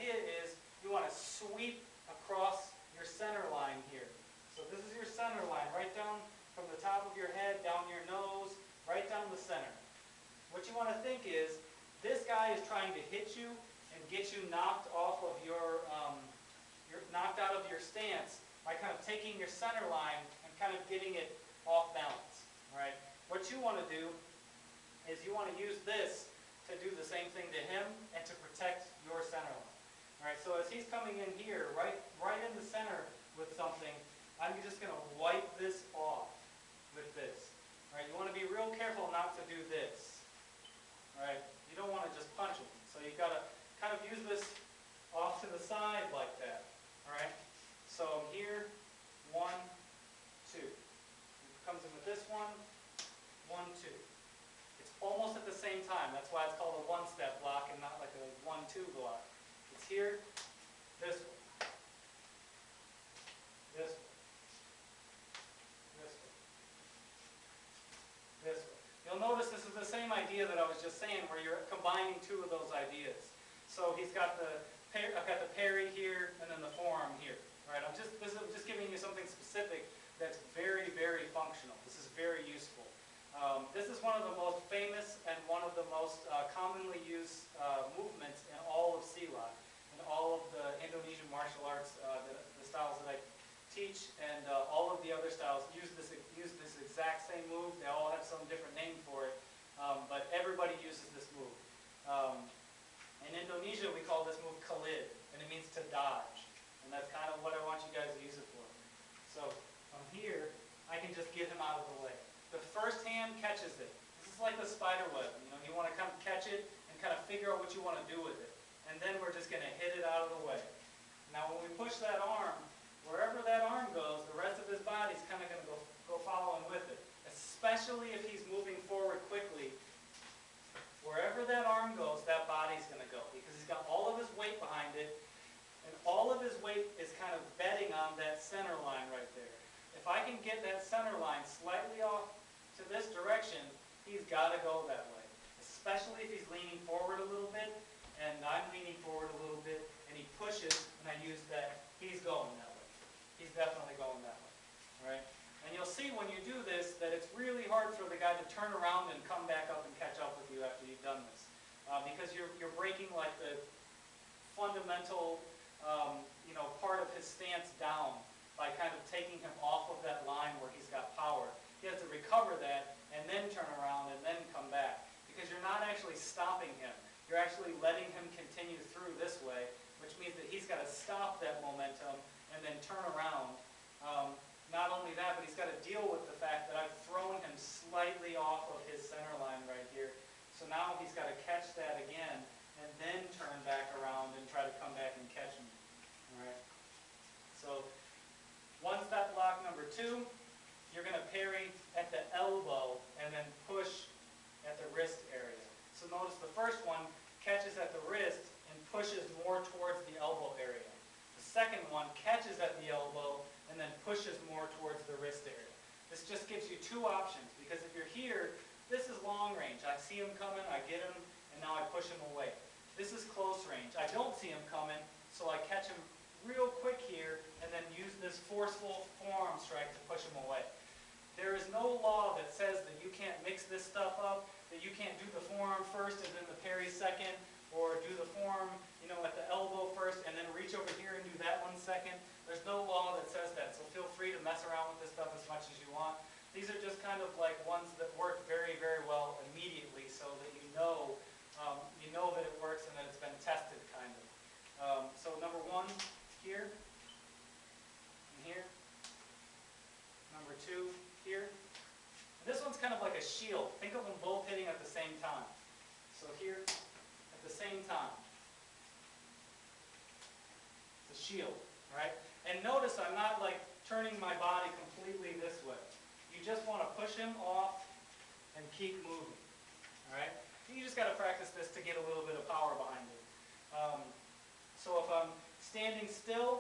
idea is you want to sweep across your center line here. So this is your center line, right down from the top of your head, down your nose, right down the center. What you want to think is, this guy is trying to hit you and get you knocked off of your knocked out of your stance by kind of taking your center line and kind of getting it off balance. Right? What you want to do is you want to use this to do the same thing to him and to protect your center line. All right, so as he's coming in here, right in the center with something, I'm just going to wipe this off with this. All right, you want to be real careful not to do this. All right, you don't want to just punch him. So you've got to kind of use this off to the side like that. All right, so here, 1, 2. He comes in with this one, 1, 2. It's almost at the same time. That's why it's called a one-step block and not like a 1-2 block. It's here, this way, this way, this way, this way. You'll notice this is the same idea that I was just saying, where you're combining two of those ideas. So he's got I've got the parry here and then the forearm here. All right, I'm just giving you something specific that's very, very functional. This is very useful. This is one of the most famous and one of the most commonly used movements in all of Silat, in all of the Indonesian martial arts, the styles that I teach, and all of the other styles use this exact same move. They all have some different name for it, but everybody uses this move. In Indonesia, we call this move khalid, and it means to dodge, and that's kind of what I want you guys to use it for. So from here, I can just get him out of the way. The first hand catches it. This is like the spider web. You want to kind of catch it and kind of figure out what you want to do with it. And then we're just going to hit it out of the way. Now when we push that arm, wherever that arm goes, the rest of his body's kind of going to go following with it. Especially if he's moving forward quickly. Wherever that arm goes, that body's going to go. Because he's got all of his weight behind it. And all of his weight is kind of betting on that center line right there. If I can get that center line slightly off to this direction, he's got to go that way. Especially if he's leaning forward a little bit, and I'm leaning forward a little bit, and he pushes, and I use that, he's going that way. He's definitely going that way. All right? And you'll see when you do this that it's really hard for the guy to turn around and come back up and catch up with you after you've done this. Because you're breaking like the fundamental part of his stance down by kind of taking him off of that line where he's got power. He has to recover that and then turn around and then come back. Because you're not actually stopping him. You're actually letting him continue through this way, which means that he's got to stop that momentum and then turn around. Not only that, but he's got to deal with the fact that I've thrown him slightly off of his center line right here. So now he's got to catch that again and then turn back around and try to come back and catch me. All right. So one-step block number 2, you're going to parry at the elbow and then push at the wrist area. So notice the first one catches at the wrist and pushes more towards the elbow area. The second one catches at the elbow and then pushes more towards the wrist area. This just gives you two options, because if you're here, this is long range. I see him coming, I get him, and now I push him away. This is close range. I don't see him coming, so I catch him real quick here and then use this forceful forearm strike to push him away. There is no law that says that you can't mix this stuff up, that you can't do the forearm first and then the parry second, or do the forearm, at the elbow first and then reach over here and do that one second. There's no law that says that, so feel free to mess around with this stuff as much as you want. These are just kind of like ones that work very, very well immediately, so that you know that it works and that it's been tested, kind of. So number 1 here, and here. Number 2 here. And this one's kind of like a shield. Think of them both hitting at the same time. So here, at the same time. It's a shield, right? And notice I'm not like turning my body completely this way. You just want to push him off and keep moving, all right? You just got to practice this to get a little bit of power behind it. So if I'm standing still,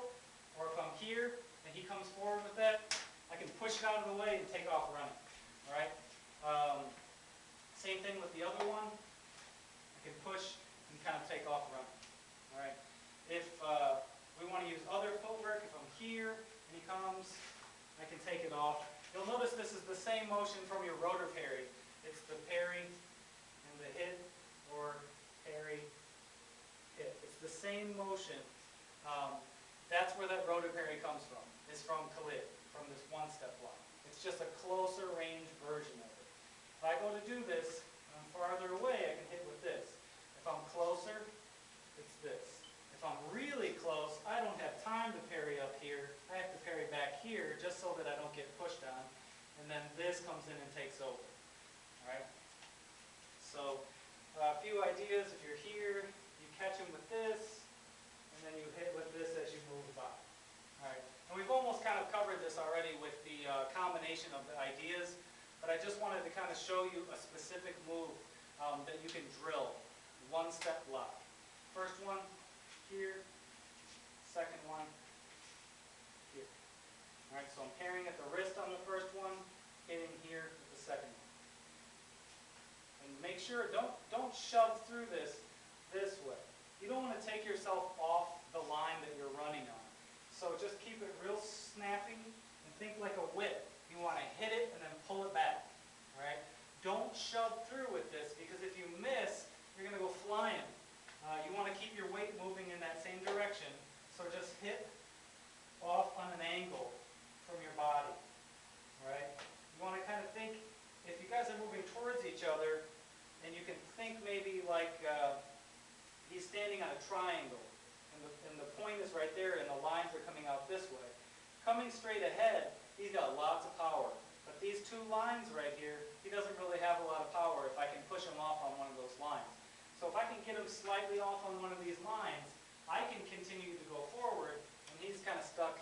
or if I'm here and he comes forward with that, I can push it out of the way and take off running. All right. Same thing with the other one. I can push and kind of take off running. All right. If same motion, that's where that rotary parry comes from, is from Khalid, from this one-step line. It's just a closer range version of it. If I go to do this, and I'm farther away, I can hit with this. If I'm closer, it's this. If I'm really close, I don't have time to parry up here. I have to parry back here just so that I don't get pushed on. And then this comes in and takes over. All right? So a few ideas. If you're here, you catch him with this, and then you hit with this as you move by. All right? And we've almost kind of covered this already with the combination of the ideas, but I just wanted to kind of show you a specific move that you can drill. One-step lock. First one, here. Second one, here. All right, so I'm parrying at the wrist on the first one, hitting here with the second one. And make sure, don't shove through this way. You don't want to take yourself off the line that you're running on. So just keep it real snappy and think like a whip. You want to hit it and then pull it back. All right? Don't shove through with this, because if you miss, you're going to go flying. You want to keep your weight moving in that same direction, so just hit off on an angle from your body. All right? You want to kind of think, if you guys are moving towards each other, and you can think maybe like he's standing on a triangle, and the point is right there, and the lines are coming out this way. Coming straight ahead, he's got lots of power. But these two lines right here, he doesn't really have a lot of power if I can push him off on one of those lines. So if I can get him slightly off on one of these lines, I can continue to go forward, and he's kind of stuck,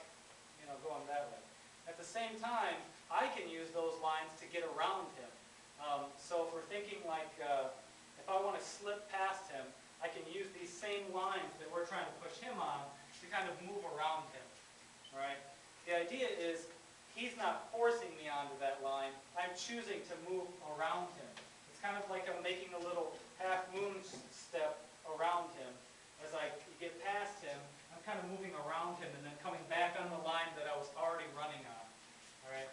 going that way. At the same time, I can use those lines to get around him. So if we're thinking like, if I want to slip past him, I can use these same lines that we're trying to push him on to kind of move around him. All right? The idea is, he's not forcing me onto that line. I'm choosing to move around him. It's kind of like I'm making a little half moon step around him. As I get past him, I'm kind of moving around him and then coming back on the line that I was already running on. All right?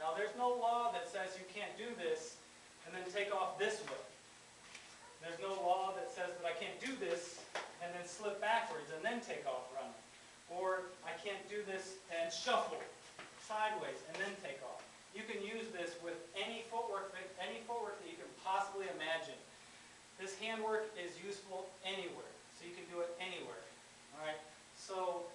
Now, there's no law that says you can't do this and then take off this way. There's no law that says that I can't do this and then slip backwards and then take off running. Or I can't do this and shuffle sideways and then take off. You can use this with any footwork that you can possibly imagine. This handwork is useful anywhere, so you can do it anywhere. All right. So